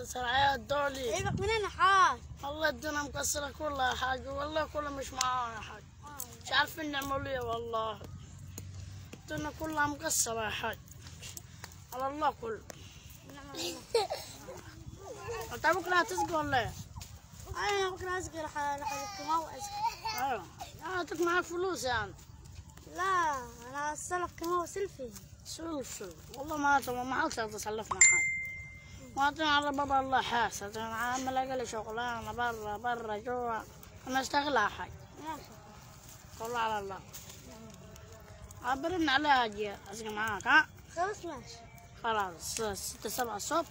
سرعات دولي. جايبك منين يا حاج؟ والله الدنيا مكسرة كلها يا حاج، والله كلها مش معانا يا حاج. مش عارفين نعمل ايه والله. الدنيا كلها مكسرة يا حاج. على الله كله. انت بكره هتسقي ولا ايه؟ انا بكره اسقي راح الكيماوي واسقي. ايوه هاتك معاك فلوس يعني. لا انا استلف كيماوي سلفي. شوف والله ما عادش تسلفنا حاجة. ما على باب الله حاسة انا عامل اقل شغلانة برا جوا انا اشتغلها حاجة. ماشي. والله على الله. عبرنا عليها اجي اسقي معاك ها؟ خلاص ماشي. خلاص 6 7 الصبح.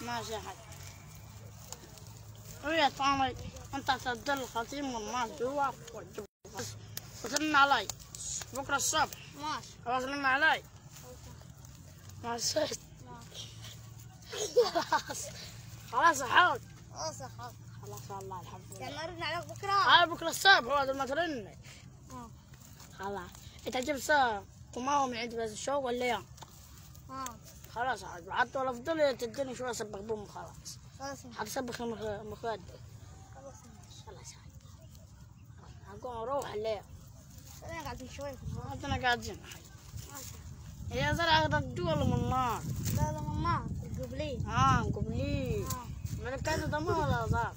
ماشي يا حاج. ويا طعمي انت تدل الخطيم والناس جوا وترن علي بكره الصبح. ماشي. خلاص رن علي. ماشي. خلاص يا حاج. خلاص يا حاج. خلاص والله الحمد لله. يعني ارن عليك بكره؟ هاي بكره الصبح هو ما ترن. خلاص انت جبت قماوة من عند بس الشوق ولا ايه؟ خلاص عاد حتى ولا فضل تديني شويه سبخ بوم خلاص. خلاص حسبخ المخدة. خلاص ماشي. خلاص هقوم اروح الليل. انا قاعدين شوي في الغرفة. انا قاعدين ماشي. يا زرع ردوا ولا من النار؟ لا ماما القبلي. قبلي. من كان دمار ولا صار؟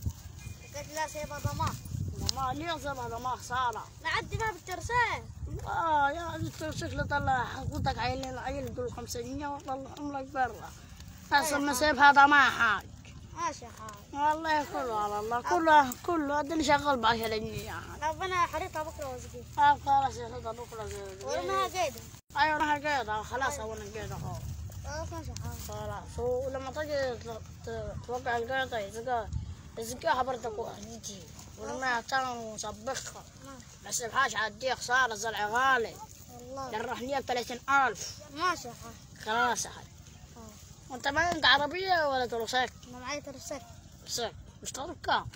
قلت لا سيبها ضمان. دمار ليه سبع دمار صار؟ نعدي باب الترسان. يا الترسيكل طلع قلتك عيل يقول 500 وطلعهم لك برا. هسه ما سيبها دمار حاج. ماشي يا حاج. والله كله على الله كله ادني شغال ب 10 جنيه يا حاج. ربنا حريتها بكره واسقيها. خلاص يا خالد بكره ورمها قايده. ايوه انا قاعده خلاص وانا قاعده اهو. خلاص ماشي يا حاج. خلاص ولما تجي توقع القاعده يزقاها بردك وهنيجي ولما تعمل مسبخها بس بحاش عديك صار الزرع غالي. والله. جرحني ب 30,000. ماشي يا حاج. خلاص يا حاج. وانت ما عندك عربيه ولا تروسيك؟ انا معي ترسك. تروسيك مشتري بكام؟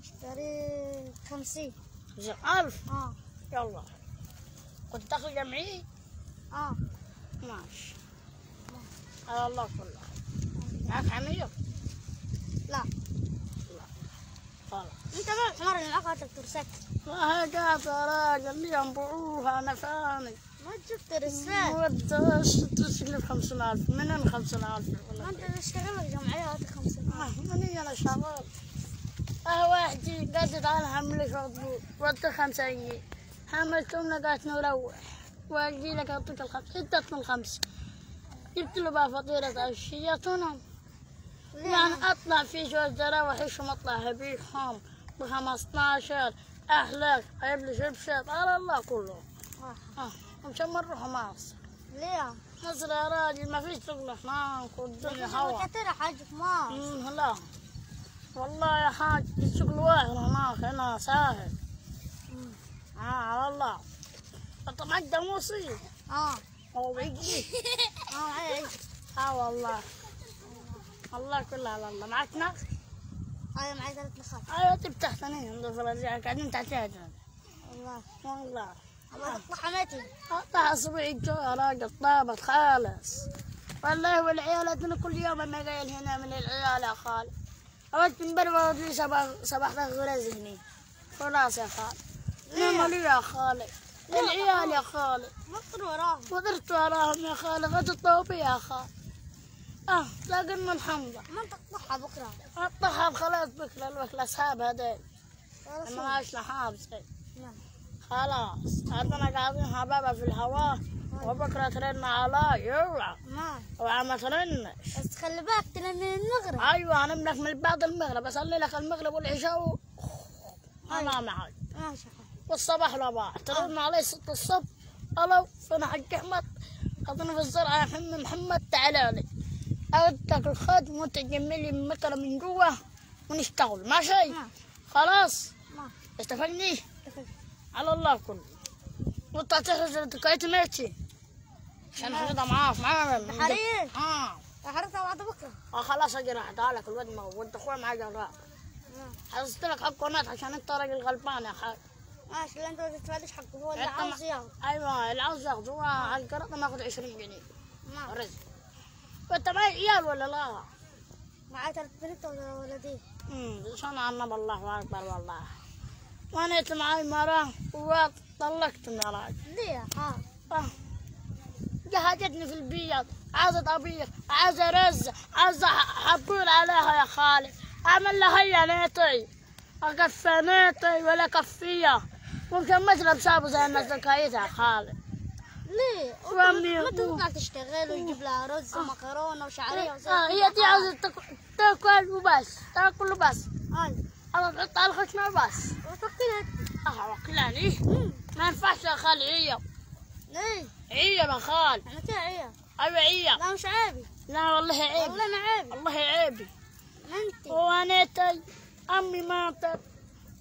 اشتري 50. 50,000. اه. يلا كنت داخل جمعيه؟ ماشي. على الله كله. معك حمير؟ لا. خلاص. انت ما الحمار اللي معك هاتك ترسك. ما هي قاعدة يا راجل لي ينبعوها نفاني. ما جبت ترسك. ودش تشتري ب 50,000 منين 50,000 ما انت تشتغل لك جمعيه هاتك 50. مني انا شغال. واحد قعدت على حمل شغل ودي 5 جنيه حملتهم لقيت نروح واجي لك اعطيك الخمس ادتني الخمس جبت له بقى فطيرة الشياطون يعني اطلع في شوية دراوح ايشهم اطلع بيهم ب 15 اهلك جايب لي شبشب على الله كله. مشان نروح مصر. ليه؟ مصر يا راجل ما فيش شغل هناك والدنيا هوا. كتير حاجة في مصر. لا والله يا حاج الشغل واحد هناك هنا سهل. على الله. انت معك دموسي؟ هو بيجي. والله. الله كله على الله. معك نخ؟ ايوه معي 3 نخات. ايوه تحتني عند الفلاجيع قاعدين تحتها. والله. الله تطلع حماتي. اطلع اصبعي جو يا راجل طابت خالص. والله والعيال ادنا كل يوم انا قايل هنا من العيال يا خال. أود من برا ودي صباح غرز هني. خلاص يا خال. نعمل يا خالي. العيال يا خالي. وطرت وراهم يا خالي غد الطوبي يا خال. لاقنا الحمضة. ما انت تطلعها بكرة. اطلعها بخلاص بكرة الوكل اصحاب هذيل. ما عاش لحاب زين. خلاص عندنا قاعدين حبابة في الهواء وبكرة ترن علي يوعى. وعم ترنش. بس خلي بالك ترن من المغرب. ايوه انا منك من بعد المغرب اصلي لك المغرب والعشاء انا معك. ماشي. والصباح رباح ترن علي 6 الصبح. الو انا حق احمد اظن في الزرعه يا محمد تعالى لي اودك الخادم وانت تجمل لي المكنه من جوا ونشتغل ماشي. خلاص اتفقني على الله كله. وانت تخرج تكايت ماشي عشان اخذها معاك حرير. حريتها بعد بكره. خلاص اجي راح لك الواد وانت اخويا معاك جراء. حصلت لك حق ونات عشان انت راجل غلبان يا خال. ماشي لا انت ما تدفعليش حقه هو اللي عاوز ياخذ. ايوه اللي عاوز ياخذ هو على القرض ناخذ 20 جنيه. رزق. وانت معي عيال ولا لا؟ معايا 3 بنات وولدين. شلون عنب الله اكبر والله. وانا معي مرة وطلقت مرة. ليه؟ جهدتني في البيض، عايزة طبيخ، عايزة رز، عايزة حبول عليها يا خالي، أعمل لها هي نيتي، أكفي نيتي ولا كفية، ممكن مثلا بسابه زي الناس الكايتة يا خالي. ليه؟ وأمي ما تطلع تشتغل ويجيب لها رز ومكرونة وشعرية وزي هي دي عايزة تاكل وبس، تاكل وبس. أي. أنا تحط على الخشمة وبس. وتوكلها. وكلاني؟ ما ينفعش يا خالي عيب. ليه؟ عيب يا خال. احنا كده عيب. أيوة عيب. لا مش عيبي. لا والله عيب. والله ما عيبي. والله عيبي. ما انت. وانيتي امي ماتت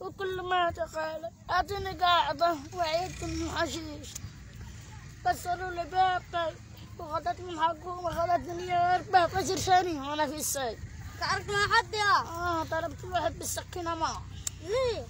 وكل مات يا خالي، اتني قاعده وعيت من حشيش، كسروا لي بيتي وخذتني من حقهم وخذتني 14 سنه وانا في السجن. تعرف مع حد يا؟ ضربت واحد بالسكينه. ما ليه؟